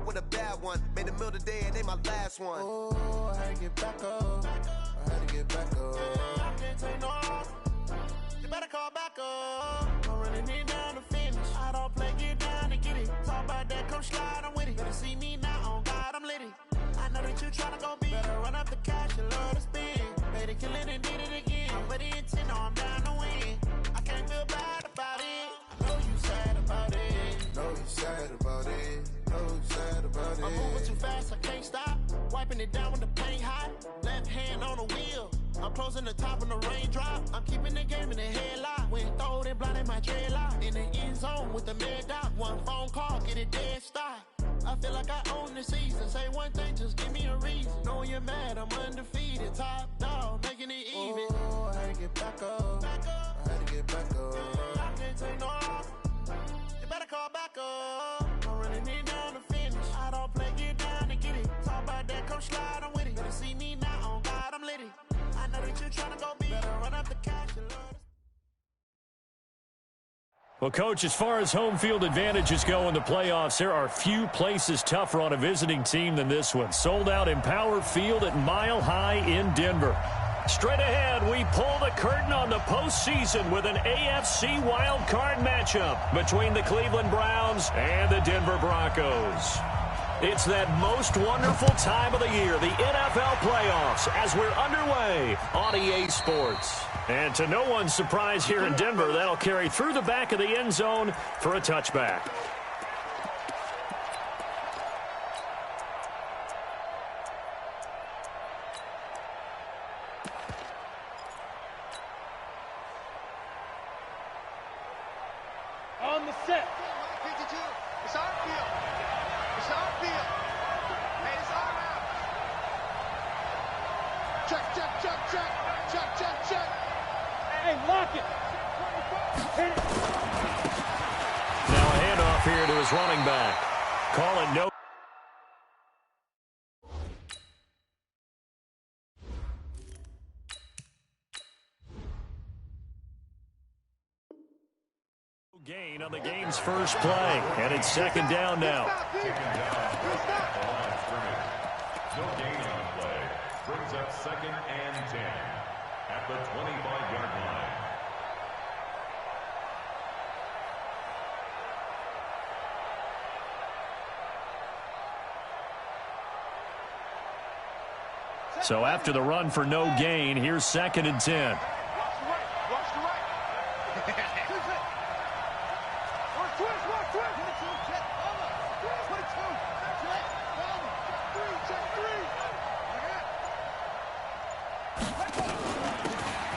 With a bad one, made a meal today and they my last one. Oh, I had to get back up. I had to get back up. I can't take no loss. You better call back up. I'm running it down to finish. I don't play, get down and get it. Talk about that, come slide, I'm with it. Better see me now, on God, I'm litty. I know that you tryna go be. Better run up the cash, you love to spend. Made it, kill it, and did it again. But the intent, no, I'm down to win. I can't feel bad about it. I know you sad about it. Know you sad about it. I'm moving too fast, I can't stop. Wiping it down when the paint hot. Left hand on the wheel. I'm closing the top when the raindrop. I'm keeping the game in the headlock. When throwed and blinded my dreadlock. In the end zone with the mad dot. One phone call, get it dead stop. I feel like I own the season. Say one thing, just give me a reason. Knowing you're mad, I'm undefeated. Top dog, making it even. Oh, I had to get back up. I had to get back up. I can't take no loss. You better call back up. I'm running it down to finish. I don't play, get down and get it. Talk about that, come slide, I'm with it. Better see me now, on God, I'm litty. I know that you're trying to go be. Better run up the cash, you love to. Well, Coach, as far as home field advantages go in the playoffs, there are few places tougher on a visiting team than this one. Sold out Empower Field at Mile High in Denver. Straight ahead, we pull the curtain on the postseason with an AFC wildcard matchup between the Cleveland Browns and the Denver Broncos. It's that most wonderful time of the year, the NFL playoffs, as we're underway on EA Sports. And to no one's surprise here in Denver, that'll carry through the back of the end zone for a touchback. On the set. 52. It's our field. It's our field. Hey, it's our out. Check, check, check, check. Check, check, check. Hey, lock it. Hit it. Now a handoff here to his running back. Call it no. Gain on the game's first play, and it's second down now. Second down. Ball line of scrimmage. No gain on the play. Brings up 2nd and 10 at the 25-yard line. So after the run for no gain, here's 2nd and 10.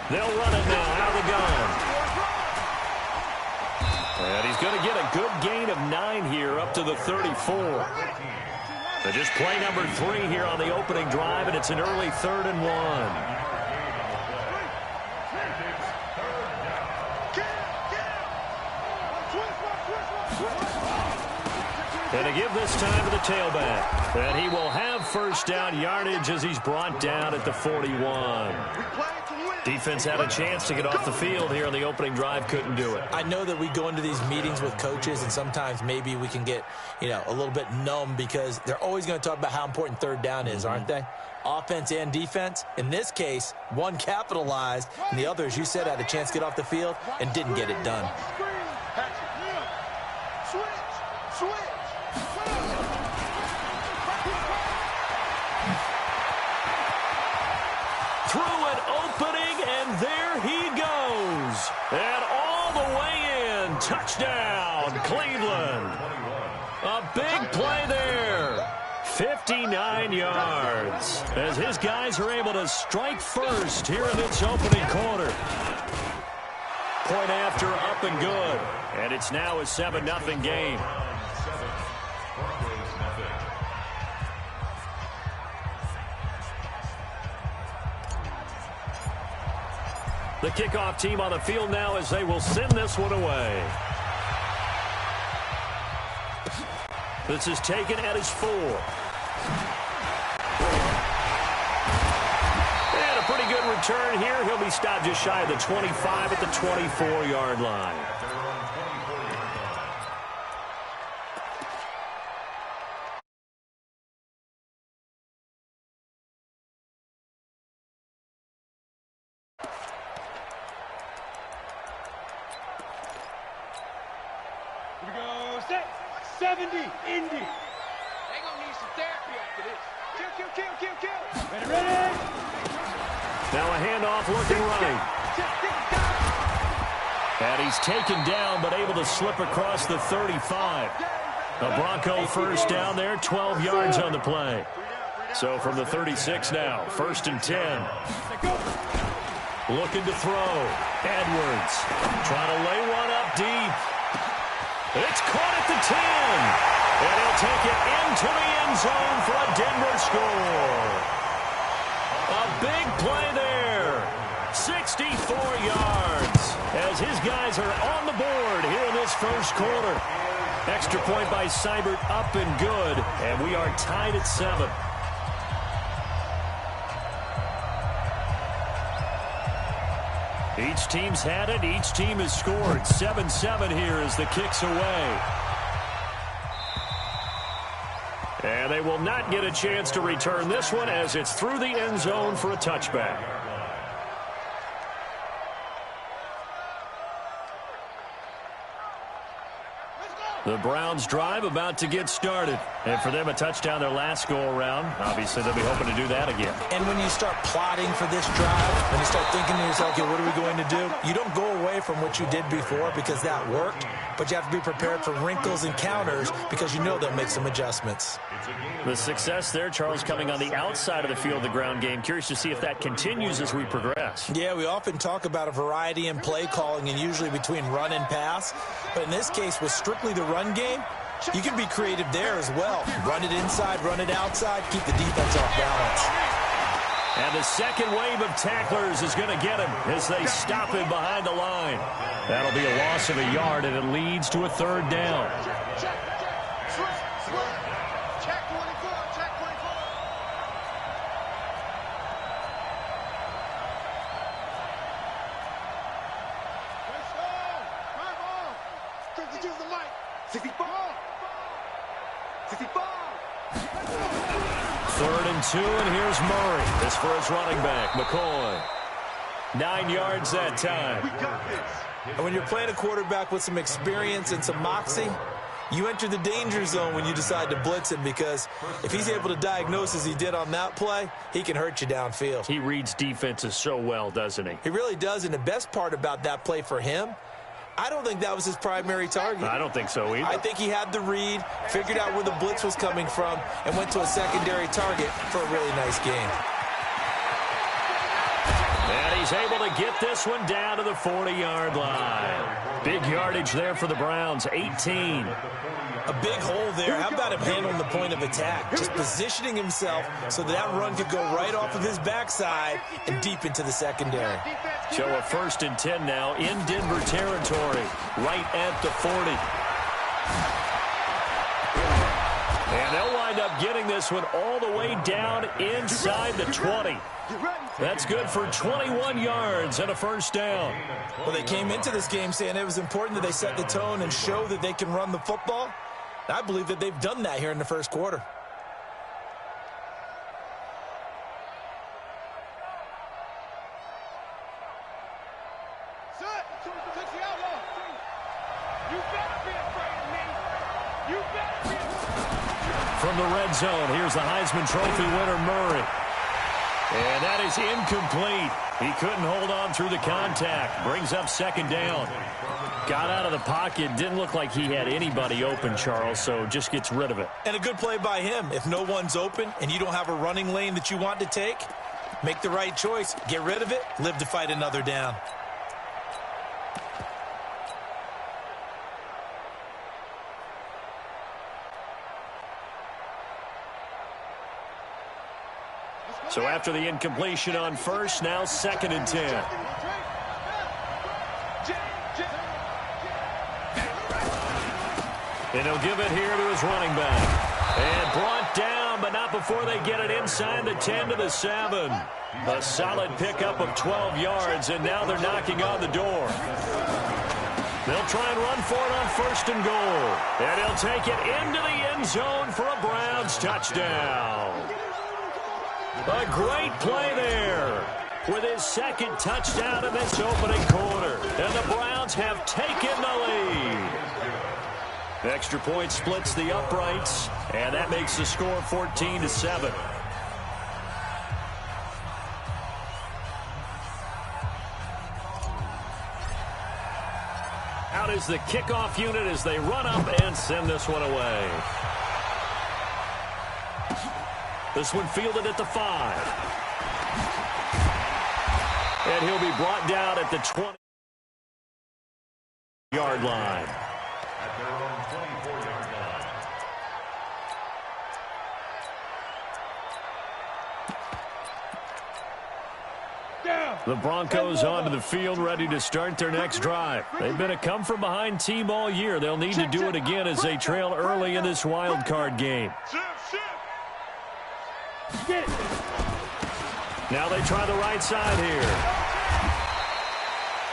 They'll run it now out of the gun. And he's going to get a good gain of 9 here up to the 34. So just play number 3 here on the opening drive, and it's an early 3rd and 1. And to give this time to the tailback. And he will have first down yardage as he's brought down at the 41. Defense had a chance to get off the field here on the opening drive, couldn't do it. I know that we go into these meetings with coaches, and sometimes maybe we can get, a little bit numb because they're always going to talk about how important 3rd down is, aren't they? Offense and defense. In this case, one capitalized, and the other, as you said, had a chance to get off the field and didn't get it done. Through an opening, and there he goes. And all the way in. Touchdown, Cleveland. A big play there. 59 yards. As his guys are able to strike first here in its opening quarter. Point after, up and good. And it's now a 7-0 game. The kickoff team on the field now as they will send this one away. This is taken at his 4. And a pretty good return here. He'll be stopped just shy of the 25 at the 24-yard line. 70, Indy. They gonna need some therapy after this. Kill. Ready. Now a handoff looking right. And he's taken down, but able to slip across the 35. A Bronco first down there, 12 yards on the play. So from the 36 now, 1st and 10. Looking to throw. Edwards trying to lay one up deep. It's caught at the 10. And he'll take it into the end zone for a Denver score. A big play there. 64 yards as his guys are on the board here in this first quarter. Extra point by Seibert up and good. And we are tied at 7. Each team's had it. Each team has scored. 7-7 here as the kick's away. And they will not get a chance to return this one as it's through the end zone for a touchback. The Browns drive about to get started. And for them, a touchdown their last go-around. Obviously, they'll be hoping to do that again. And when you start plotting for this drive, when you start thinking to yourself, okay, what are we going to do? You don't go away from what you did before because that worked, but you have to be prepared for wrinkles and counters because you know they'll make some adjustments. The success there, Charles, coming on the outside of the field, the ground game. Curious to see if that continues as we progress. Yeah, we often talk about a variety in play calling and usually between run and pass. But in this case, with strictly the run game, you can be creative there as well. Run it inside, run it outside, keep the defense off balance. And the second wave of tacklers is going to get him as they stop him behind the line. That'll be a loss of a yard, and it leads to a 3rd down. Third and 2, and here's Murray. This for his running back, McCoy. 9 yards that time. And when you're playing a quarterback with some experience and some moxie, you enter the danger zone when you decide to blitz him because if he's able to diagnose as he did on that play, he can hurt you downfield. He reads defenses so well, doesn't he? He really does, and the best part about that play for him, I don't think that was his primary target. I don't think so either. I think he had the read, figured out where the blitz was coming from, and went to a secondary target for a really nice game. And he's able to get this one down to the 40-yard line. Big yardage there for the Browns, 18. A big hole there. How about him handling the point of attack? Just positioning himself so that run could go right off of his backside and deep into the secondary. So a 1st and 10 now in Denver territory, right at the 40. And they'll wind up getting this one all the way down inside the 20. That's good for 21 yards and a 1st down. Well, they came into this game saying it was important that they set the tone and show that they can run the football. I believe that they've done that here in the first quarter. From the red zone, here's the Heisman Trophy winner, Murray. And that is incomplete. He couldn't hold on through the contact. Brings up 2nd down. Got out of the pocket. Didn't look like he had anybody open, Charles, so just gets rid of it. And a good play by him. If no one's open and you don't have a running lane that you want to take, make the right choice. Get rid of it. Live to fight another down. So after the incompletion on 1st, now 2nd and 10. And he'll give it here to his running back. And brought down, but not before they get it inside the 10 to the 7. A solid pickup of 12 yards, and now they're knocking on the door. They'll try and run for it on 1st and goal. And he'll take it into the end zone for a Browns touchdown. A great play there with his 2nd touchdown in this opening quarter. And the Browns have taken the lead. Extra point splits the uprights, and that makes the score 14-7. Out is the kickoff unit as they run up and send this one away. This one fielded at the 5. And he'll be brought down at the 20-yard line. At their own 24-yard line. The Broncos onto the field ready to start their next drive. They've been a come-from-behind team all year. They'll need to do it again as they trail early in this wild card game. Now they try the right side here.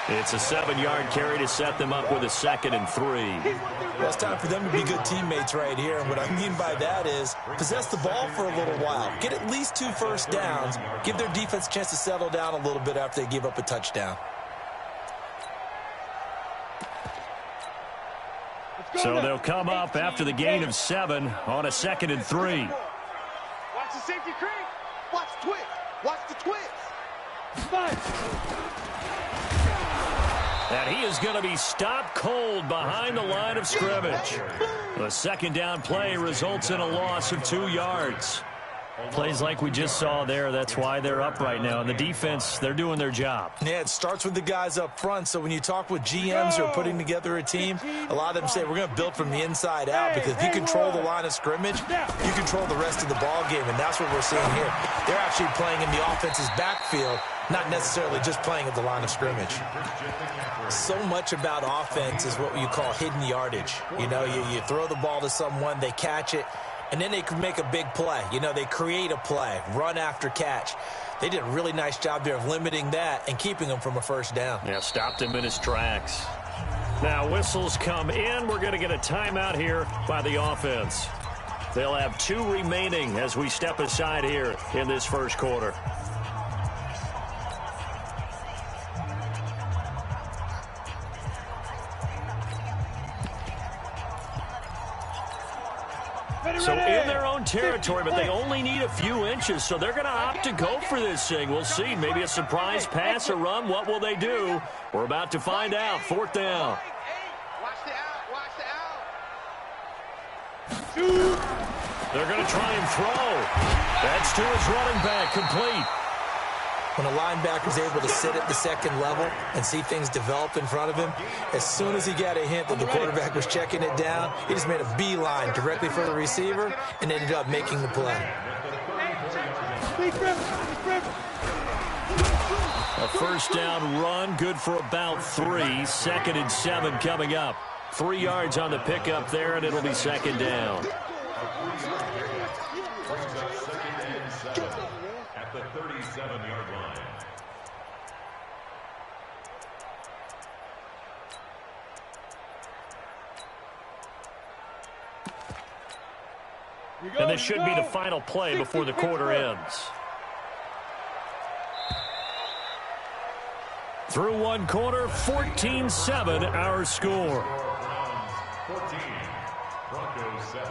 It's a 7-yard carry to set them up with a 2nd and 3. Well, it's time for them to be good teammates right here. And what I mean by that is possess the ball for a little while. Get at least 2 first downs. Give their defense a chance to settle down a little bit after they give up a touchdown. So they'll come up after the gain of 7 on a 2nd and 3. Watch the safety creep. Watch the twist. Watch the twist. And he is going to be stopped cold behind the line of scrimmage. The second down play results in a loss of 2 yards. Plays like we just saw there, that's why they're up right now. And the defense, they're doing their job. Yeah, it starts with the guys up front. So when you talk with GMs who are putting together a team, a lot of them say we're going to build from the inside out, because if you control the line of scrimmage, you control the rest of the ball game, and that's what we're seeing here. They're actually playing in the offense's backfield, not necessarily just playing at the line of scrimmage. So much about offense is what you call hidden yardage. You know, you throw the ball to someone, they catch it, and then they can make a big play. You know, they create a play, run after catch. They did a really nice job there of limiting that and keeping them from a first down. Yeah, stopped him in his tracks. Now whistles come in. We're going to get a timeout here by the offense. They'll have 2 remaining as we step aside here in this first quarter. So in their own territory, but they only need a few inches, so they're going to opt to go for this thing. We'll see. Maybe a surprise pass or run. What will they do? We're about to find out. 4th down. Watch the out. Watch the out. They're going to try and throw. That's to his running back, complete. When a linebacker is able to sit at the second level and see things develop in front of him, as soon as he got a hint that the quarterback was checking it down, he just made a beeline directly for the receiver and ended up making the play. A first down run, good for about 3. 2nd and 7 coming up. 3 yards on the pickup there, and it'll be 2nd down. At the 37-yard line. And this should be the final play before the quarter ends. Through 1 quarter, 14-7 our score. 14, Broncos 7.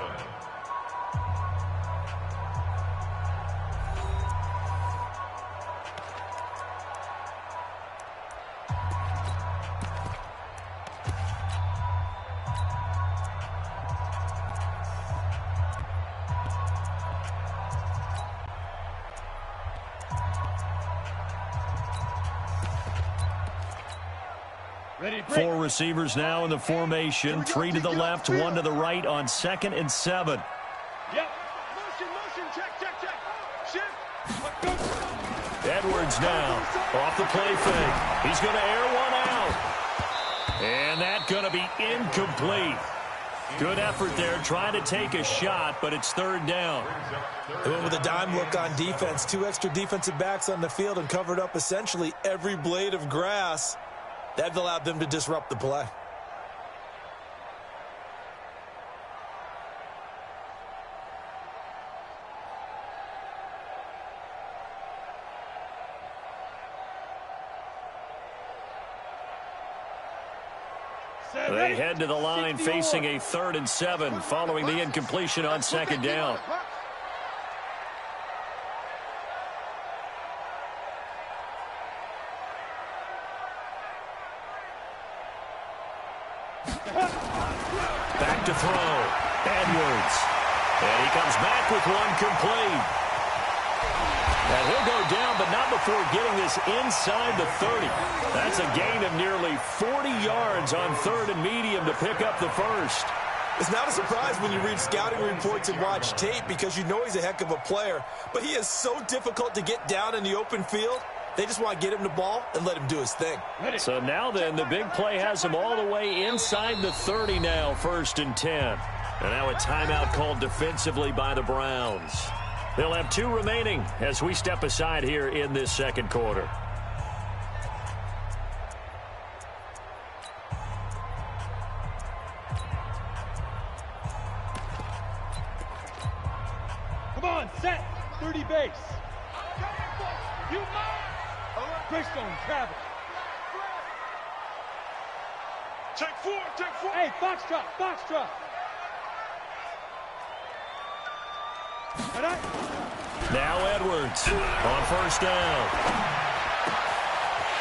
Four receivers now in the formation. 3 to the left, 1 to the right on 2nd and 7. Yep. Motion. Check. Shift. Edwards now off the play fake. He's going to air one out. And that's going to be incomplete. Good effort there, trying to take a shot, but it's 3rd down. They went with a dime look on defense. 2 extra defensive backs on the field and covered up essentially every blade of grass. That allowed them to disrupt the play. They head to the line facing a 3rd and 7 following the incompletion on 2nd down. Back to throw. Edwards. And he comes back with one complete. And he'll go down, but not before getting this inside the 30. That's a gain of nearly 40 yards on 3rd and medium to pick up the first. It's not a surprise when you read scouting reports and watch tape because you know he's a heck of a player. But he is so difficult to get down in the open field. They just want to get him the ball and let him do his thing. So now then, the big play has him all the way inside the 30 now, 1st and 10. And now a timeout called defensively by the Browns. They'll have 2 remaining as we step aside here in this 2nd quarter. Come on, set. 30 base. You Greystone, travel. Take 4, take 4. Hey, foxtrot, foxtrot. Now Edwards on 1st down.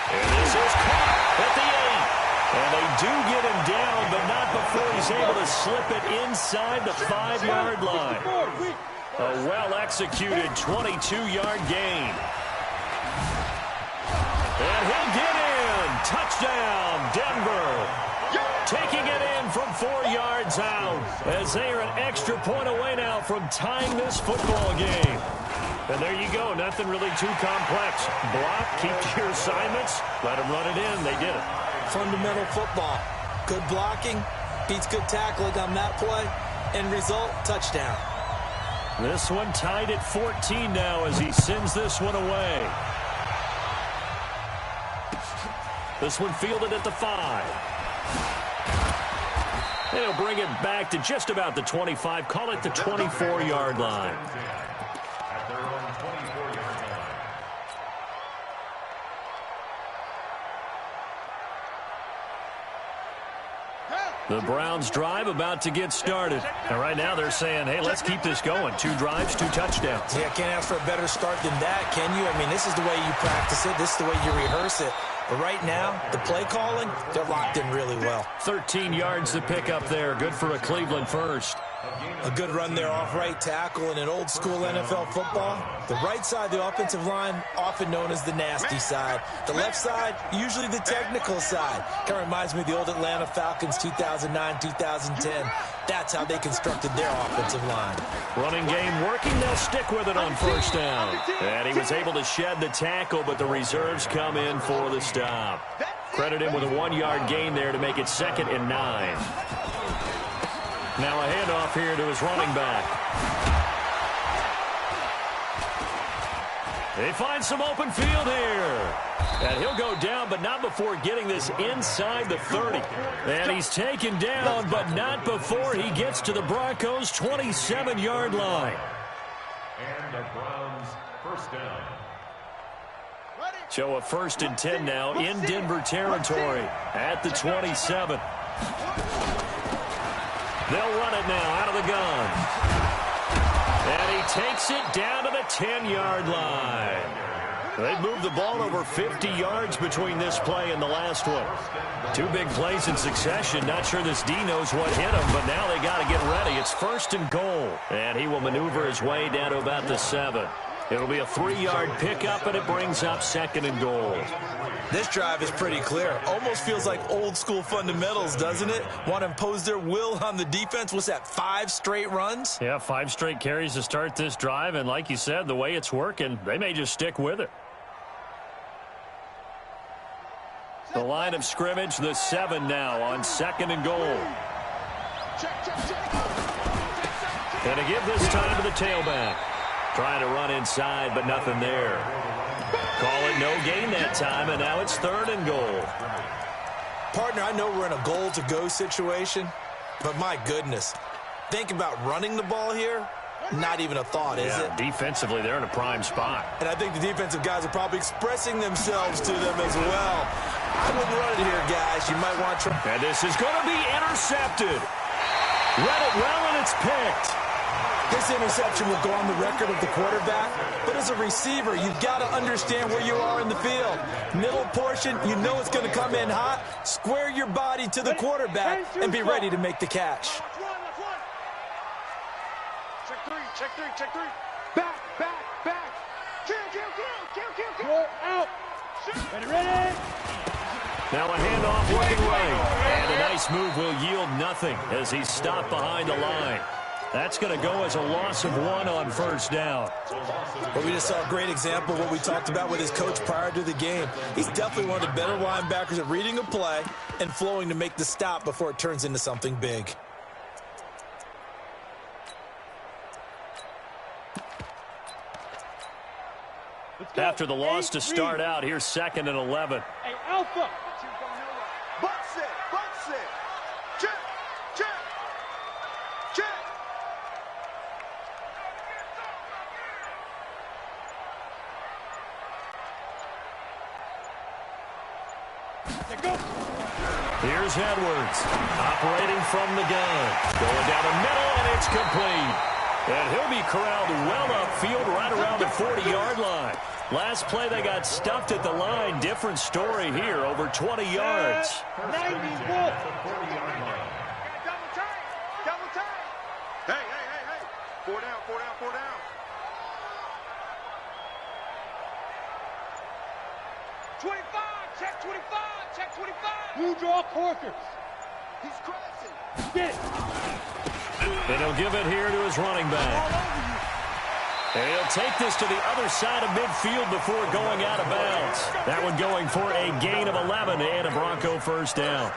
And this is caught at the 8. And they do get him down, but not before he's able to slip it inside the 5-yard line. A well-executed 22-yard gain. And he'll get in. Touchdown, Denver. Taking it in from 4 yards out as they are an extra point away now from tying this football game. And there you go. Nothing really too complex. Block, keep to your assignments, let them run it in. They did it. Fundamental football. Good blocking, beats good tackling on that play. End result, touchdown. This one tied at 14 now as he sends this one away. This one fielded at the 5. They'll bring it back to just about the 25. Call it the 24-yard line. At their own 24-yard line. The Browns drive about to get started. And right now they're saying, hey, let's keep this going. 2 drives, 2 touchdowns. Yeah, can't ask for a better start than that, can you? I mean, this is the way you practice it. This is the way you rehearse it. But right now, the play calling, they're locked in really well. 13 yards to pick up there. Good for a Cleveland first. A good run there off right tackle in an old-school NFL football. The right side of the offensive line, often known as the nasty side. The left side, usually the technical side. Kind of reminds me of the old Atlanta Falcons 2009-2010. That's how they constructed their offensive line. Running game working. They'll stick with it on 1st down. And he was able to shed the tackle, but the reserves come in for the stop. Credit him with a 1-yard gain there to make it 2nd and 9. Now a handoff here to his running back. They find some open field here. And he'll go down, but not before getting this inside the 30. And he's taken down, but not before he gets to the Broncos' 27-yard line. And the Browns, 1st down. So a 1st and 10 now in Denver territory at the 27. They'll run it now out of the gun. And he takes it down to the 10-yard line. They've moved the ball over 50 yards between this play and the last one. 2 big plays in succession. Not sure this D knows what hit him, but now they got to get ready. It's 1st and goal. And he will maneuver his way down to about the 7. It'll be a 3-yard pickup, and it brings up 2nd and goal. This drive is pretty clear. Almost feels like old-school fundamentals, doesn't it? Want to impose their will on the defense. What's that, 5 straight runs? Yeah, 5 straight carries to start this drive, and like you said, the way it's working, they may just stick with it. The line of scrimmage, the 7 now on 2nd and goal. And to give this time to the tailback. Trying to run inside, but nothing there. Call it no gain that time, and now it's 3rd and goal. Partner, I know we're in a goal-to-go situation, but my goodness, think about running the ball here. Not even a thought, is it? Defensively, they're in a prime spot. And I think the defensive guys are probably expressing themselves to them as well. I wouldn't run it here, guys. You might want to try. And this is going to be intercepted. Read it well, and it's picked. This interception will go on the record of the quarterback, but as a receiver, you've got to understand where you are in the field. Middle portion, you know it's going to come in hot. Square your body to the quarterback and be ready to make the catch. Check three, check three, check three. Back, back, back. Kill. Roll out. Ready. Now a handoff looking right. And a nice move will yield nothing as he's stopped behind the line. That's going to go as a loss of 1 on first down. Well, we just saw a great example of what we talked about with his coach prior to the game. He's definitely one of the better linebackers at reading a play and flowing to make the stop before it turns into something big. After the loss to start out, here's 2nd and 11. Hey, Alpha. Box it. Check. Here's Edwards, operating from the gun. Going down the middle, and it's complete. And he'll be corralled well upfield right around the 40-yard line. Last play, they got stuffed at the line. Different story here, over 20 yards. 90 Double time. Hey. 4 down. 25, check 25. Blue draw Corkers. He's crossing. Get it. And he'll give it here to his running back. And he'll take this to the other side of midfield before going out of bounds. That one going for a gain of 11 and a Bronco first down.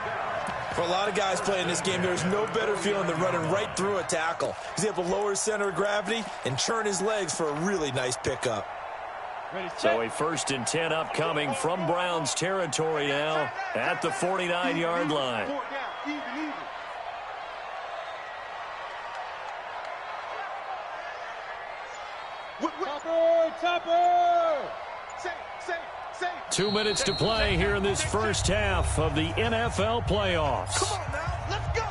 For a lot of guys playing this game, there's no better feeling than running right through a tackle. He's able to lower his center of gravity and churn his legs for a really nice pickup. So a 1st and 10 upcoming from Browns territory now at the 49-yard line. Topper! 2 minutes to play here in this first half of the NFL playoffs. Come on now, let's go.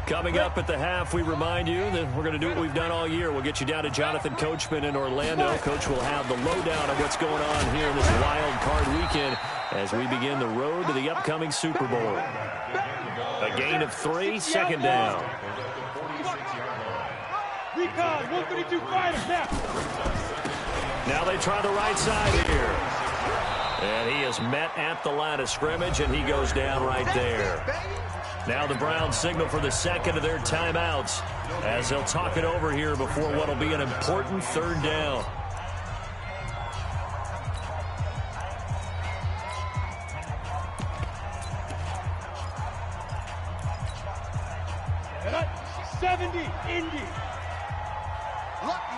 Coming up at the half, we remind you that we're going to do what we've done all year. We'll get you down to Jonathan Coachman in Orlando. Coach will have the lowdown of what's going on here in this wild card weekend as we begin the road to the upcoming Super Bowl. A gain of 3, 2nd down. Recon, 132 fighters now. Now they try the right side here. And he is met at the line of scrimmage, and he goes down right there. Now the Browns signal for the 2nd of their timeouts as they'll talk it over here before what will be an important 3rd down. Indy. Lucky.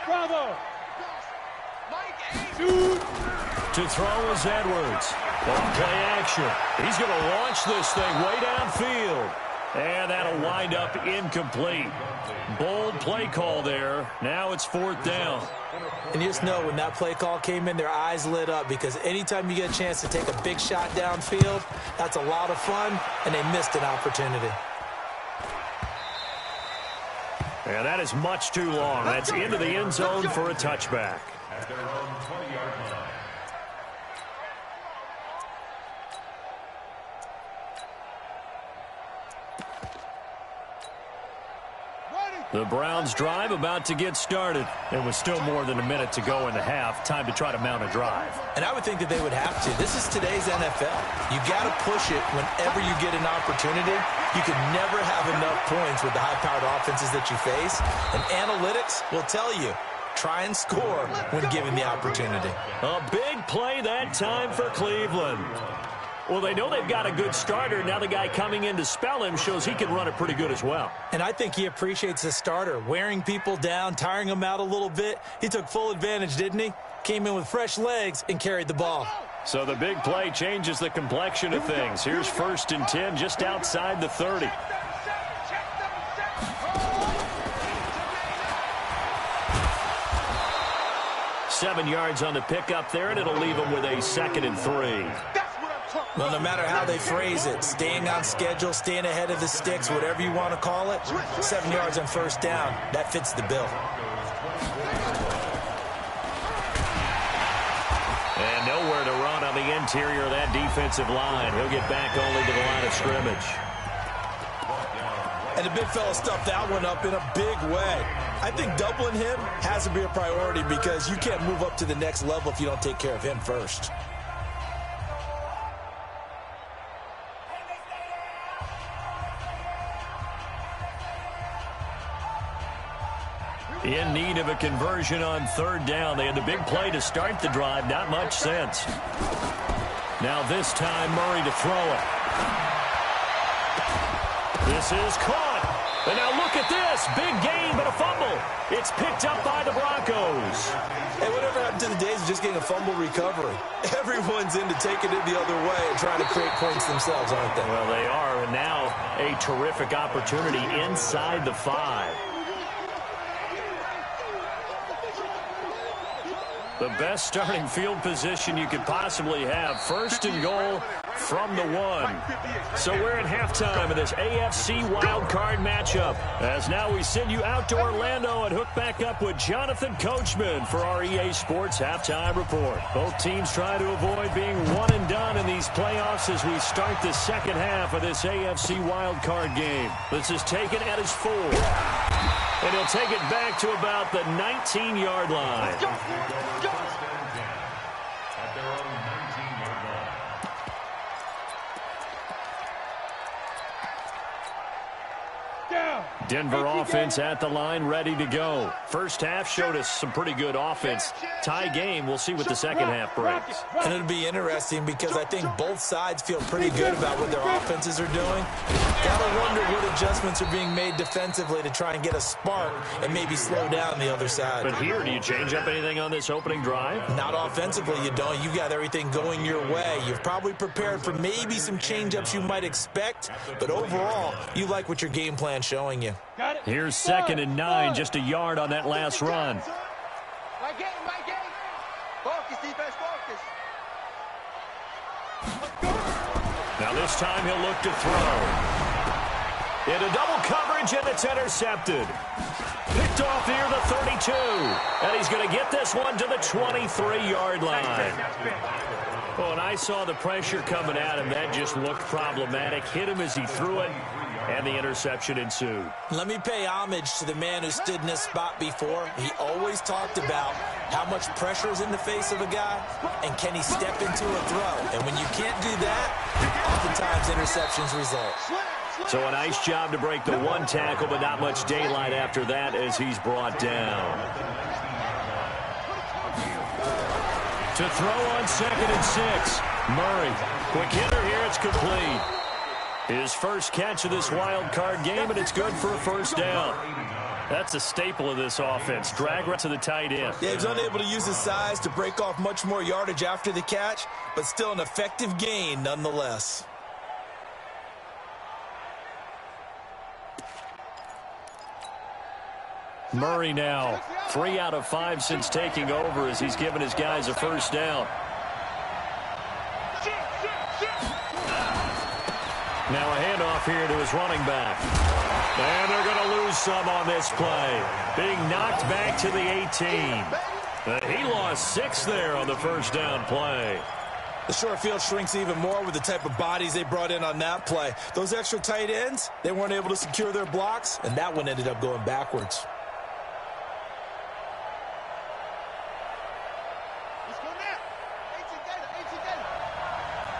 Bravo. Dude. To throw is Edwards. On play action. He's going to launch this thing way downfield. And that'll wind up incomplete. Bold play call there. Now it's 4th down. And you just know when that play call came in, their eyes lit up because anytime you get a chance to take a big shot downfield, that's a lot of fun, and they missed an opportunity. And that is much too long. That's into the end zone for a touchback. At their own 20-yard line. The Browns drive about to get started. There was still more than a minute to go in the half. Time to try to mount a drive. And I would think that they would have to. This is today's NFL. You got to push it whenever you get an opportunity. You can never have enough points with the high-powered offenses that you face. And analytics will tell you, try and score when given the opportunity. A big play that time for Cleveland. Well, they know they've got a good starter. Now the guy coming in to spell him shows he can run it pretty good as well. And I think he appreciates the starter, wearing people down, tiring them out a little bit. He took full advantage, didn't he? Came in with fresh legs and carried the ball. So the big play changes the complexion of things. Here's 1st and 10 just outside the 30. 7 yards on the pickup there, and it'll leave them with a 2nd and 3. That's what I'm talking Well, about. no matter how they phrase it, staying on schedule, staying ahead of the sticks, whatever you want to call it, 7 yards on first down, that fits the bill. And nowhere to run on the interior of that defensive line. He'll get back only to the line of scrimmage. And the big fella stuffed that one up in a big way. I think doubling him has to be a priority because you can't move up to the next level if you don't take care of him first. In need of a conversion on 3rd down. They had the big play to start the drive. Not much sense. Now this time, Murray to throw it. This is caught. And now look at this. Big gain, but a fumble. It's picked up by the Broncos. Hey, whatever happened to the days of just getting a fumble recovery? Everyone's into taking it the other way and trying to create points themselves, aren't they? Well, they are. And now a terrific opportunity inside the 5. The best starting field position you could possibly have. 1st and goal from the 1. So we're at halftime of this AFC wildcard matchup. As now we send you out to Orlando and hook back up with Jonathan Coachman for our EA Sports Halftime Report. Both teams trying to avoid being one and done in these playoffs as we start the second half of this AFC wildcard game. This is taken at his 4. And he'll take it back to about the 19-yard line. At their own 19-yard line. Denver offense at the line, ready to go. First half showed us some pretty good offense. Tie game, we'll see what the second half brings. And it'll be interesting because I think both sides feel pretty good about what their offenses are doing. Gotta wonder what adjustments are being made defensively to try and get a spark and maybe slow down the other side. But here, do you change up anything on this opening drive? Not offensively, you don't. You got everything going your way. You've probably prepared for maybe some change-ups you might expect, but overall, you like what your game plan's showing you. Here's 2nd and 9, just a yard on that last run. My game. Focus, defense, focus. Now this time he'll look to throw. Into double coverage, and it's intercepted. Picked off near the 32. And he's going to get this one to the 23-yard line. Oh, and I saw the pressure coming at him. That just looked problematic. Hit him as he threw it, and the interception ensued. Let me pay homage to the man who stood in this spot before. He always talked about how much pressure is in the face of a guy, and can he step into a throw. And when you can't do that, oftentimes interceptions result. So a nice job to break the 1 tackle, but not much daylight after that as he's brought down. To throw on 2nd and 6. Murray, quick hitter here, it's complete. His first catch of this wild card game, and it's good for a first down. That's a staple of this offense. Drag right to the tight end. Yeah, he was unable to use his size to break off much more yardage after the catch, but still an effective gain nonetheless. Murray now, 3 out of 5 since taking over as he's given his guys a first down. Now a handoff here to his running back. And they're going to lose some on this play. Being knocked back to the 18. He lost 6 there on the first down play. The short field shrinks even more with the type of bodies they brought in on that play. Those extra tight ends, they weren't able to secure their blocks, and that one ended up going backwards. Let's go now. 18 data.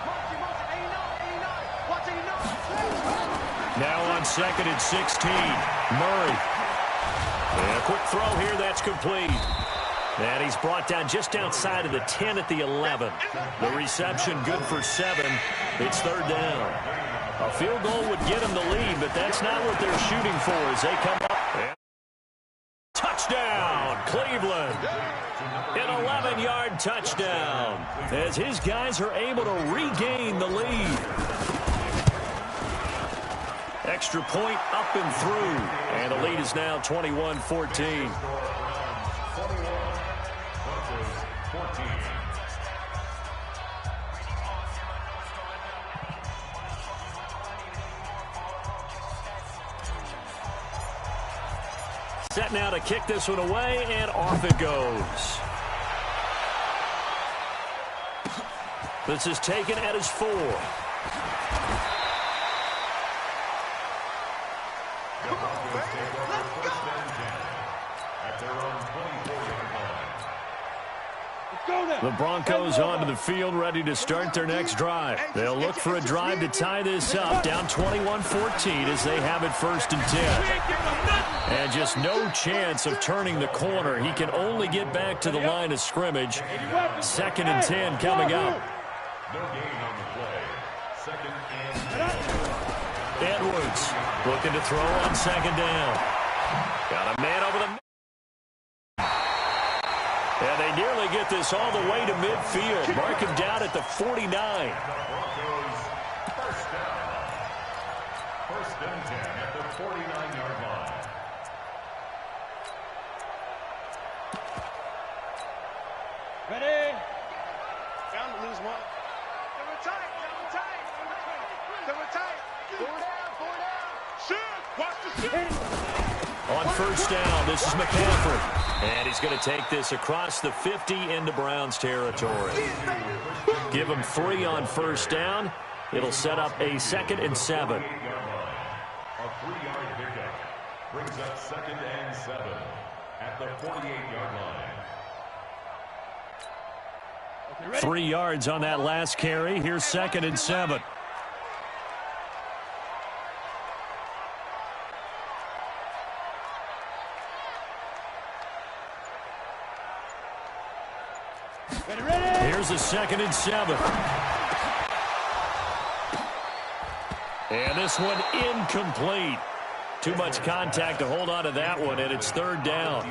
Monkey, 89. Watch 89. Now on 2nd and 16. Murray. And a quick throw here, that's complete. And he's brought down just outside of the 10 at the 11. The reception good for 7. It's 3rd down. A field goal would get him the lead, but that's not what they're shooting for as they come up. Touchdown, Cleveland. An 11-yard touchdown as his guys are able to regain the lead. Extra point up and through. And the lead is now 21-14. set now to kick this one away, and off it goes. This is taken at his 4. The Broncos onto the field, ready to start their next drive. They'll look for a drive to tie this up, down 21-14 as they have it 1st and 10. And just no chance of turning the corner. He can only get back to the line of scrimmage. 2nd and 10 coming up. No gain on the play. 2nd and 10. Edwards looking to throw on 2nd down. Got a man over the... And they nearly get this all the way to midfield. Mark him down at the 49. The Broncos first down. 1st and 10 at the 49-yard line. Ready? Down to lose 1. Double tight, double tight, double tight. 4 down. Shoot! Watch the shoot! On 1st down, this is McCaffrey. And he's going to take this across the 50 into Browns territory. Give him 3 on 1st down. It'll set up a 2nd and 7. A 3-yard pickup brings up 2nd and 7 at the 48-yard line. 3 yards on that last carry. Here's 2nd and 7. Here's a 2nd and 7. And this one incomplete. Too much contact to hold on to that one, and it's 3rd down.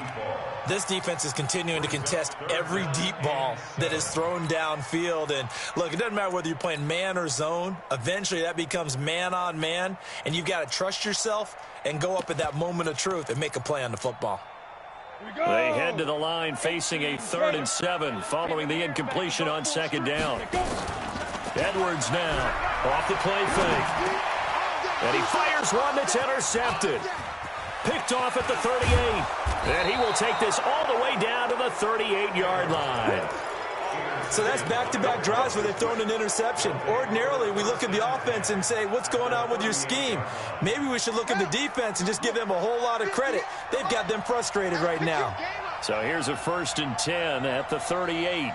This defense is continuing to contest every deep ball that is thrown downfield. And, look, it doesn't matter whether you're playing man or zone. Eventually, that becomes man-on-man, and you've got to trust yourself and go up at that moment of truth and make a play on the football. They head to the line facing a 3rd and 7 following the incompletion on 2nd down. Edwards now off the play fake. And he fires one that's intercepted. Picked off at the 38. And he will take this all the way down to the 38-yard line. So that's back-to-back drives where they've thrown an interception. Ordinarily, we look at the offense and say, what's going on with your scheme? Maybe we should look at the defense and just give them a whole lot of credit. They've got them frustrated right now. So here's a 1st and 10 at the 38.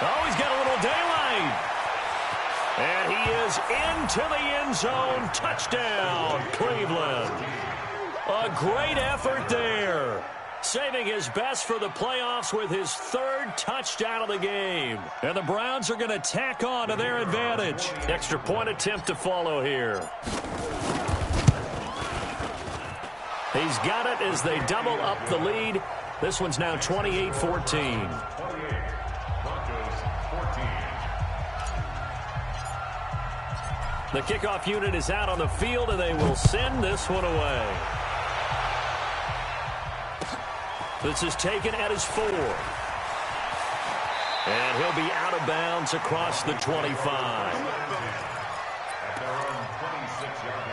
Oh, he's got a little daylight. And he is into the end zone. Touchdown, Cleveland. A great effort there. Saving his best for the playoffs with his 3rd touchdown of the game. And the Browns are going to tack on to their advantage. Extra point attempt to follow here. He's got it as they double up the lead. This one's now 28-14. The kickoff unit is out on the field, and they will send this one away. This is taken at his 4. And he'll be out of bounds across the 25. At their own 26-yard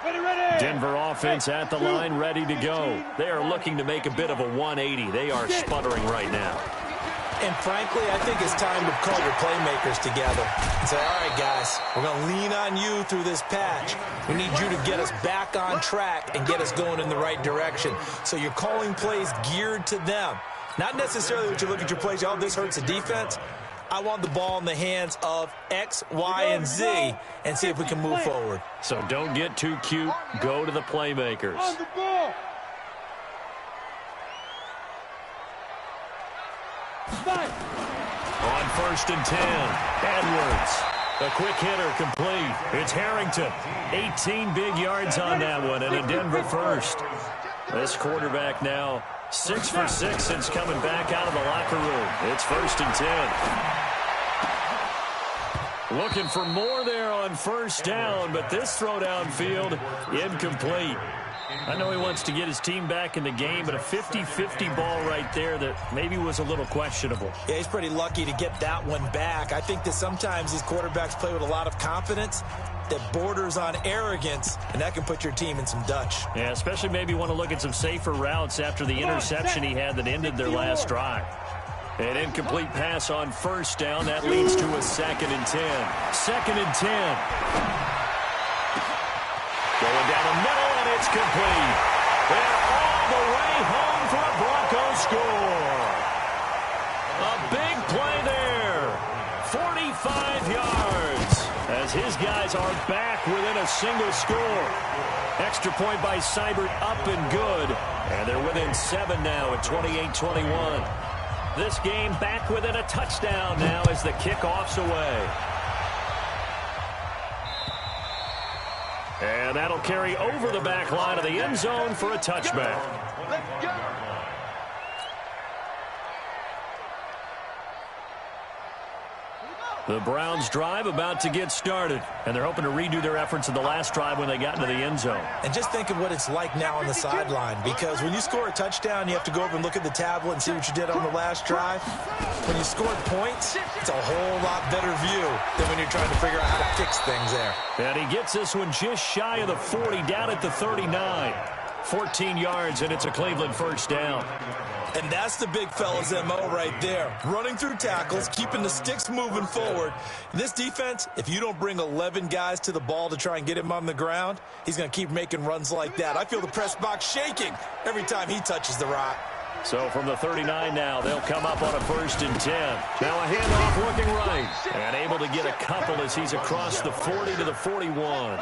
line. Denver offense at the line, ready to go. They are looking to make a bit of a 180. They are sputtering right now. And frankly, I think it's time to call your playmakers together and say, all right, guys, we're going to lean on you through this patch. We need you to get us back on track and get us going in the right direction. So you're calling plays geared to them. Not necessarily that you look at your plays, oh, this hurts the defense. I want the ball in the hands of X, Y, and Z and see if we can move forward. So don't get too cute. Go to the playmakers. On the ball. On 1st and 10, Edwards. A quick hitter complete. It's Harrington. 18 big yards on that one, and a Denver first. This quarterback now 6 for 6 since coming back out of the locker room. It's 1st and 10. Looking for more there on 1st down, but this throw downfield incomplete. I know he wants to get his team back in the game, but a 50-50 ball right there that maybe was a little questionable. Yeah, he's pretty lucky to get that one back. I think that sometimes these quarterbacks play with a lot of confidence that borders on arrogance, and that can put your team in some Dutch. Yeah, especially maybe want to look at some safer routes after the interception he had that ended their last drive. An incomplete pass on first down. That leads to a 2nd and 10. 2nd and 10. Going down the middle, and it's complete. They're all the way home for a Broncos score. A big play there. 45 yards as his guys are back within a single score. Extra point by Seibert up and good. And they're within 7 now at 28-21. This game back within a touchdown now as the kickoff's away. And that'll carry over the back line of the end zone for a touchback. Let's go. The Browns drive about to get started, and they're hoping to redo their efforts in the last drive when they got into the end zone. And just think of what it's like now on the sideline, because when you score a touchdown, you have to go over and look at the tablet and see what you did on the last drive. When you scored points, it's a whole lot better view than when you're trying to figure out how to fix things there. And he gets this one just shy of the 40, down at the 39. 14 yards, and it's a Cleveland first down. And that's the big fella's MO right there. Running through tackles, keeping the sticks moving forward. This defense, if you don't bring 11 guys to the ball to try and get him on the ground, he's going to keep making runs like that. I feel the press box shaking every time he touches the rock. So from the 39 now, they'll come up on a 1st and 10. Now a handoff looking right. And able to get a couple as he's across the 40 to the 41.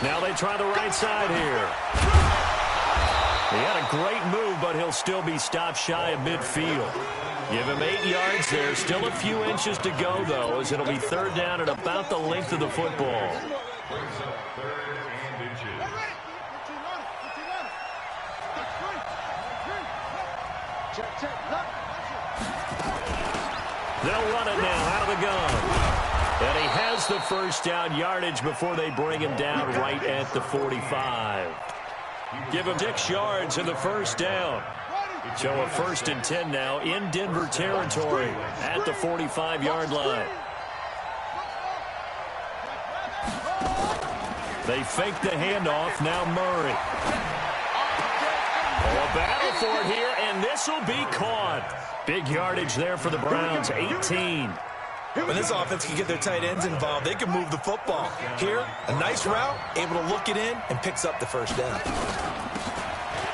Now they try the right side here. He had a great move, but he'll still be stopped shy of midfield. Give him 8 yards there. Still a few inches to go, though, as it'll be 3rd down at about the length of the football. They'll run it now out of the gun. And he has the first down yardage before they bring him down right at the 45. Give him 6 yards in the first down. So a 1st and 10 now in Denver territory at the 45-yard line. They fake the handoff. Now Murray. A battle for it here, and this will be caught. Big yardage there for the Browns, 18. When this offense can get their tight ends involved, they can move the football. Here, a nice route, able to look it in, and picks up the first down.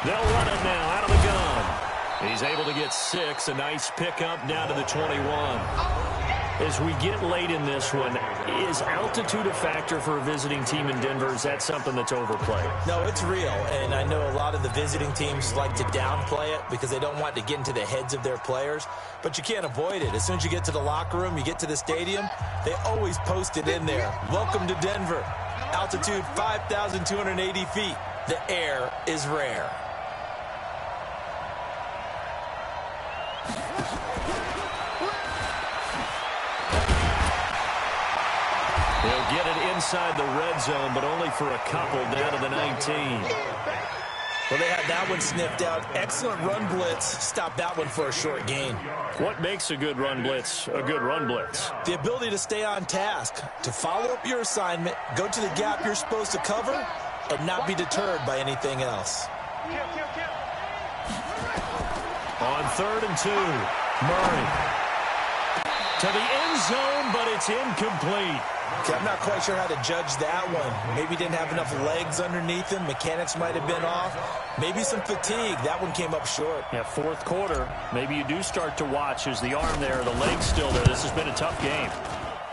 They'll run it now out of the gun. He's able to get 6, a nice pickup down to the 21. As we get late in this one, is altitude a factor for a visiting team in Denver? Is that something that's overplayed? No, it's real, and I know a lot of the visiting teams like to downplay it because they don't want to get into the heads of their players, but you can't avoid it. As soon as you get to the locker room, you get to the stadium, they always post it in there. Welcome to Denver. Altitude 5,280 feet. The air is rare. They'll get it inside the red zone, but only for a couple down to the 19. Well, they had that one sniffed out. Excellent run blitz. Stop that one for a short gain. What makes a good run blitz a good run blitz? The ability to stay on task, to follow up your assignment, go to the gap you're supposed to cover, and not be deterred by anything else. On 3rd and 2, Murray. To the end zone, but it's incomplete. Okay, I'm not quite sure how to judge that one. Maybe didn't have enough legs underneath him. Mechanics might have been off. Maybe some fatigue. That one came up short. Yeah, 4th quarter. Maybe you do start to watch as the arm there, the leg's still there. This has been a tough game.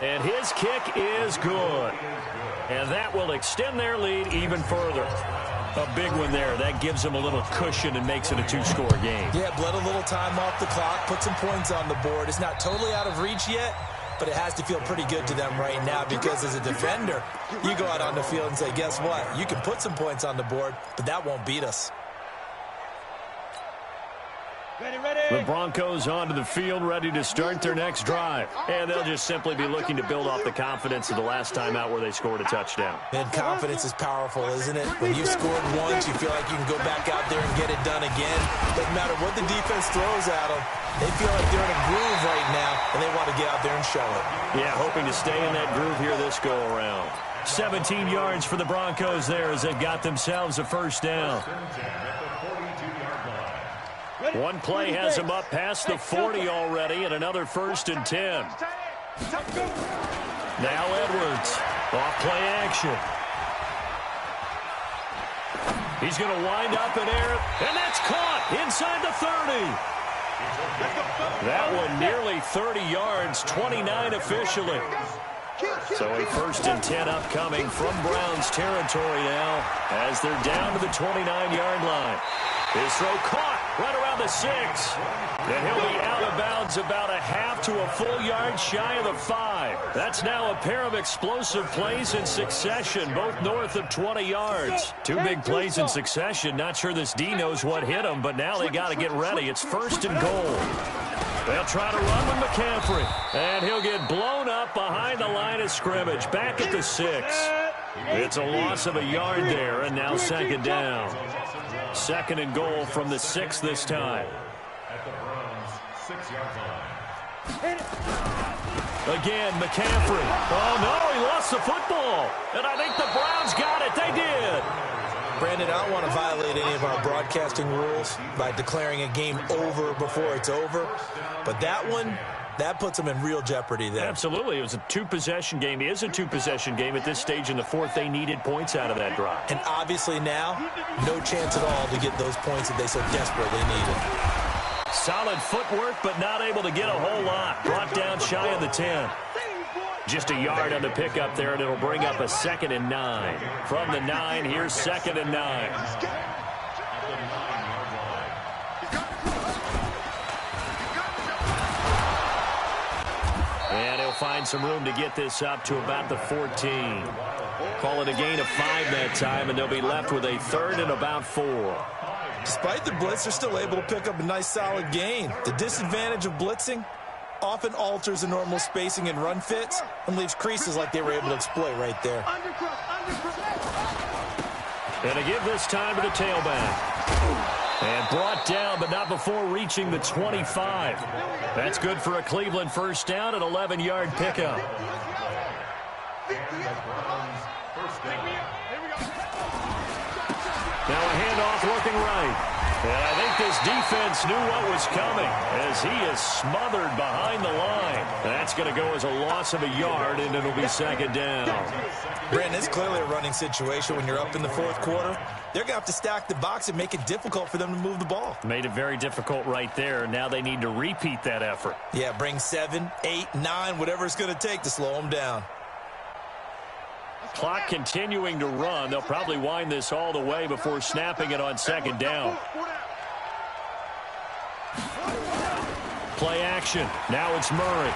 And his kick is good. And that will extend their lead even further. A big one there. That gives them a little cushion and makes it a 2-score game. Yeah, bled a little time off the clock, put some points on the board. It's not totally out of reach yet, but it has to feel pretty good to them right now because as a defender, you go out on the field and say, guess what? You can put some points on the board, but that won't beat us. The Broncos onto the field, ready to start their next drive. And they'll just simply be looking to build off the confidence of the last time out where they scored a touchdown. And confidence is powerful, isn't it? When you've scored once, you feel like you can go back out there and get it done again. Doesn't matter what the defense throws at them. They feel like they're in a groove right now, and they want to get out there and show it. Yeah, hoping to stay in that groove here this go-around. 17 yards for the Broncos there as they've got themselves a first down. One play has them up past the 40 already, and another 1st and 10. Now Edwards, off play action. He's going to wind up in air, and that's caught inside the 30. That one nearly 30 yards, 29 officially. So a 1st and 10 upcoming from Browns territory now as they're down to the 29-yard line. His throw caught right around the 6. And he'll be out of bounds about a half to a full yard shy of the 5. That's now a pair of explosive plays in succession, both north of 20 yards. 2 big plays in succession. Not sure this D knows what hit him, but now they got to get ready. It's 1st and goal. They'll try to run with McCaffrey. And he'll get blown up behind the line of scrimmage, back at the 6. It's a loss of a yard there, and now 2nd down. 2nd and goal from the 6 this time. At the Browns' 6-yard line. Again, McCaffrey. Oh, no, he lost the football. And I think the Browns got it. They did. Brandon, I don't want to violate any of our broadcasting rules by declaring a game over before it's over. But that one, that puts them in real jeopardy there. Absolutely. It was a 2-possession game. It is a 2-possession game at this stage in the 4th. They needed points out of that drive. And obviously now, no chance at all to get those points that they so desperately needed. Solid footwork, but not able to get a whole lot. Brought down shy of the 10. Just a yard on the pickup there, and it'll bring up a 2nd and 9. From the 9, here's 2nd and 9. And he'll find some room to get this up to about the 14. Call it a gain of 5 that time, and they'll be left with a 3rd and about 4. Despite the blitz, they're still able to pick up a nice solid gain. The disadvantage of blitzing often alters the normal spacing and run fits and leaves creases like they were able to exploit right there. And a give this time to the tailback. And brought down, but not before reaching the 25. That's good for a Cleveland 1st down, an 11-yard pickup. Now a handoff looking right. And I think this defense knew what was coming as he is smothered behind the line. That's going to go as a loss of a yard, and it'll be 2nd down. Brandon, it's clearly a running situation when you're up in the 4th quarter. They're going to have to stack the box and make it difficult for them to move the ball. Made it very difficult right there. Now they need to repeat that effort. Yeah, bring 7, 8, 9, whatever it's going to take to slow them down. Clock continuing to run. They'll probably wind this all the way before snapping it on 2nd down. Play action. Now it's Murray.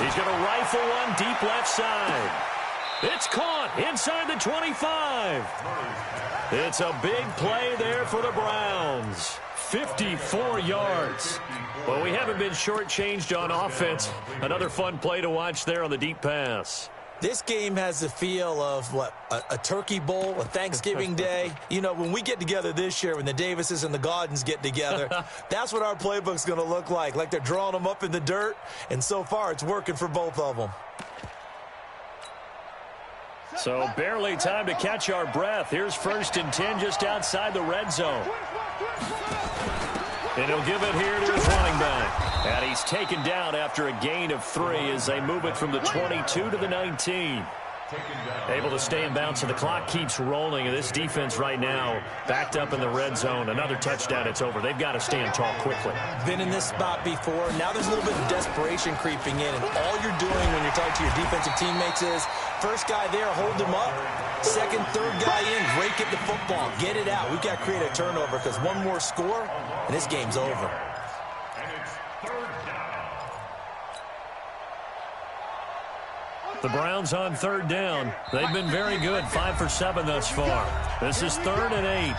He's going to rifle one deep left side. It's caught inside the 25. It's a big play there for the Browns. 54 yards. Well, we haven't been shortchanged on offense. Another fun play to watch there on the deep pass. This game has the feel of, what, a turkey bowl, a Thanksgiving day. You know, when we get together this year, when the Davises and the Gaudens get together, that's what our playbook's going to look like they're drawing them up in the dirt, and so far it's working for both of them. So barely time to catch our breath. Here's 1st and 10 just outside the red zone. And he'll give it here to his running back. And he's taken down after a gain of 3 as they move it from the 22 to the 19. Able to stay in bounds, so the clock keeps rolling. And this defense right now backed up in the red zone. Another touchdown, it's over. They've got to stand tall quickly. Been in this spot before. Now there's a little bit of desperation creeping in. And all you're doing when you're talking to your defensive teammates is, first guy there, hold him up. Second, third guy in, rake at the football. Get it out. We've got to create a turnover because one more score, and this game's over. The Browns on third down. They've been very good, 5 for 7 thus far. This is 3rd and 8.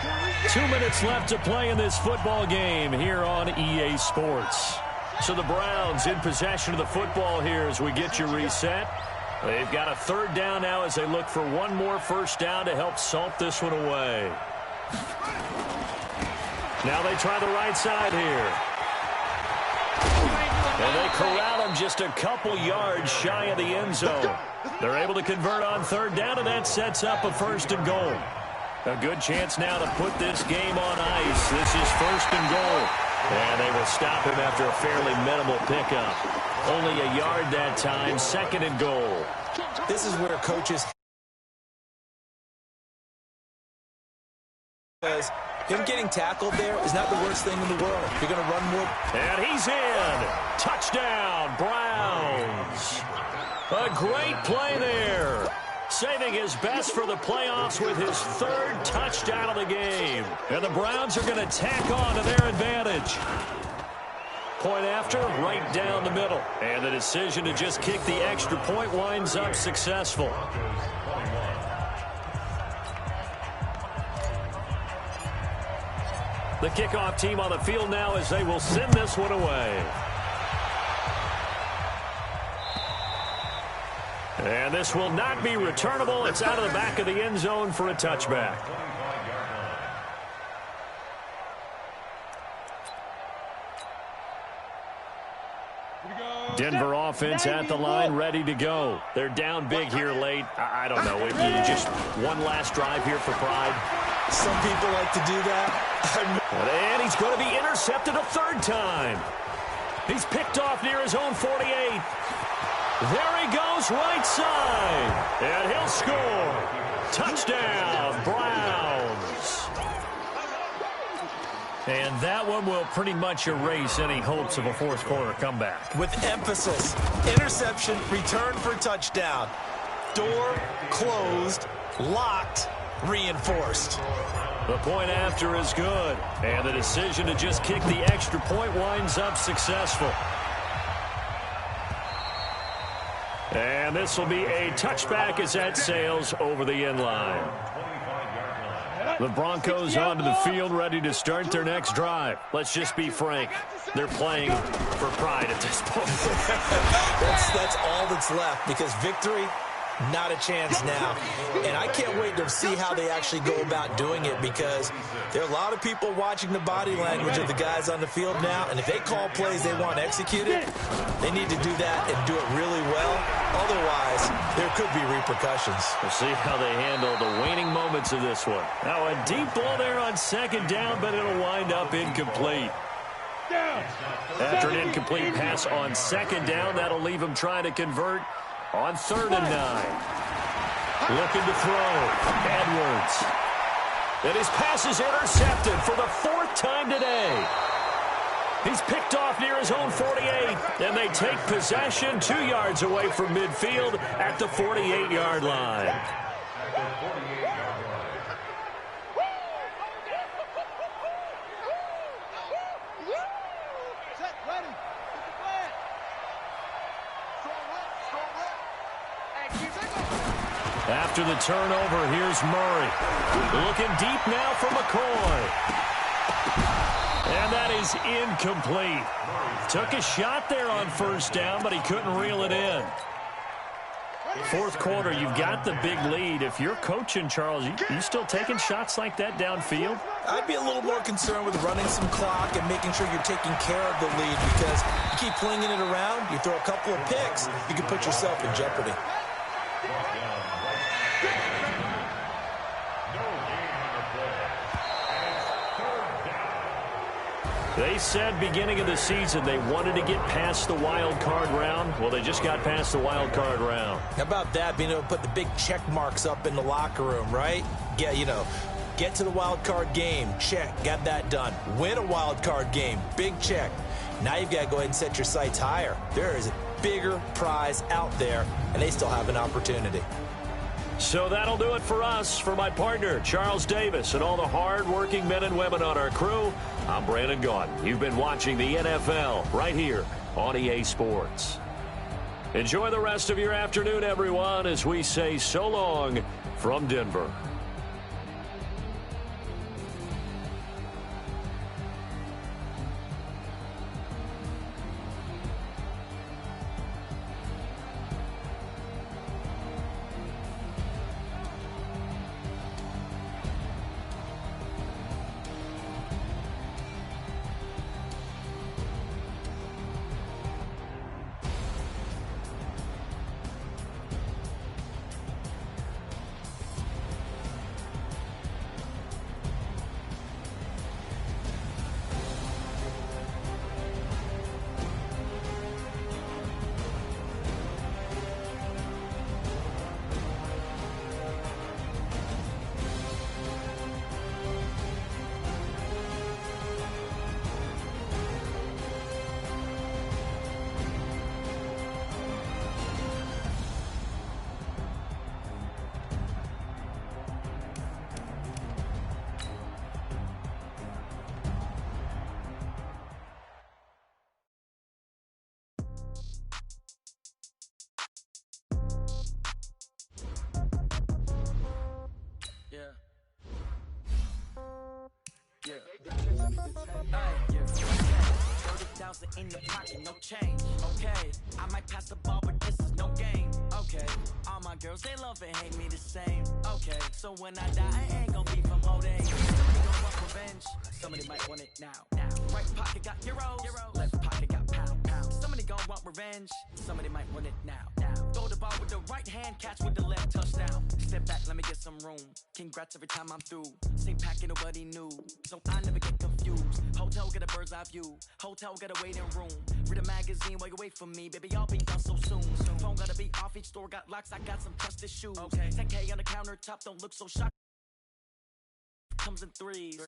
2 minutes left to play in this football game here on EA Sports. So the Browns in possession of the football here as we get you reset. They've got a 3rd down now as they look for one more first down to help salt this one away. Now they try the right side here. And they corral him just a couple yards shy of the end zone. They're able to convert on 3rd down, and that sets up a 1st and goal. A good chance now to put this game on ice. This is 1st and goal. And they will stop him after a fairly minimal pickup. Only a yard that time, 2nd and goal. This is where coaches... Because him getting tackled there is not the worst thing in the world. You're going to run more. And he's in. Touchdown, Browns. A great play there. Saving his best for the playoffs with his 3rd touchdown of the game. And the Browns are going to tack on to their advantage. Point after, right down the middle. And the decision to just kick the extra point winds up successful. The kickoff team on the field now as they will send this one away. And this will not be returnable. It's out of the back of the end zone for a touchback. Denver offense at the line, ready to go. They're down big here late. I don't know. Just one last drive here for pride. Some people like to do that. And he's going to be intercepted a 3rd time. He's picked off near his own 48. There he goes, right side. And he'll score. Touchdown, Browns. And that one will pretty much erase any hopes of a 4th quarter comeback. With emphasis, interception, return for touchdown. Door closed, locked, reinforced. The point after is good. And the decision to just kick the extra point winds up successful. And this will be a touchback as that sails over the end line. The Broncos onto the field ready to start their next drive. Let's just be frank. They're playing for pride at this point. That's all that's left because victory, not a chance now. And I can't wait to see how they actually go about doing it because there are a lot of people watching the body language of the guys on the field now. And if they call plays they want executed, they need to do that and do it really well. Otherwise, there could be repercussions. We'll see how they handle the waning moments of this one. Now a deep ball there on 2nd down, but it'll wind up incomplete. After an incomplete pass on 2nd down, that'll leave him trying to convert on 3rd and 9. Looking to throw. Edwards. And his pass is intercepted for the 4th time today. He's picked off near his own 48. And they take possession 2 yards away from midfield at the 48-yard line. After the turnover, here's Murray. Looking deep now for McCoy. And that is incomplete. Took a shot there on 1st down, but he couldn't reel it in. 4th quarter, you've got the big lead. If you're coaching, Charles, you still taking shots like that downfield? I'd be a little more concerned with running some clock and making sure you're taking care of the lead because you keep flinging it around, you throw a couple of picks, you can put yourself in jeopardy. They said beginning of the season they wanted to get past the wild card round. Well, they just got past the wild card round. How about that, being able to put the big check marks up in the locker room, right? Get to the wild card game, check, got that done. Win a wild card game, big check. Now you've got to go ahead and set your sights higher. There is a bigger prize out there, and they still have an opportunity. So that'll do it for us. For my partner, Charles Davis, and all the hard-working men and women on our crew, I'm Brandon Gaudin. You've been watching the NFL right here on EA Sports. Enjoy the rest of your afternoon, everyone, as we say so long from Denver. Yeah. Yeah. 30,000 in the pocket, no change. Okay, I might pass the ball, but this is no game. Okay, all my girls, they love and hate me the same. Okay, so when I die, I ain't gonna be from old age. Somebody gon' want revenge. Somebody might want it now. Right pocket got euros. Left pocket got pound. Somebody gon' want revenge. Somebody might want it now. Throw the ball with the right hand, catch with the left, touchdown. Step back, let me get some room. Congrats every time I'm through. Same packet, nobody knew, so I never get confused. Hotel got a bird's eye view. Hotel got a waiting room. Read a magazine while you wait for me, baby. I'll be done so soon. Phone gotta be off. Each store got locks. I got some trusted shoes. Okay. 10K on the countertop. Don't look so shocked. Comes in threes.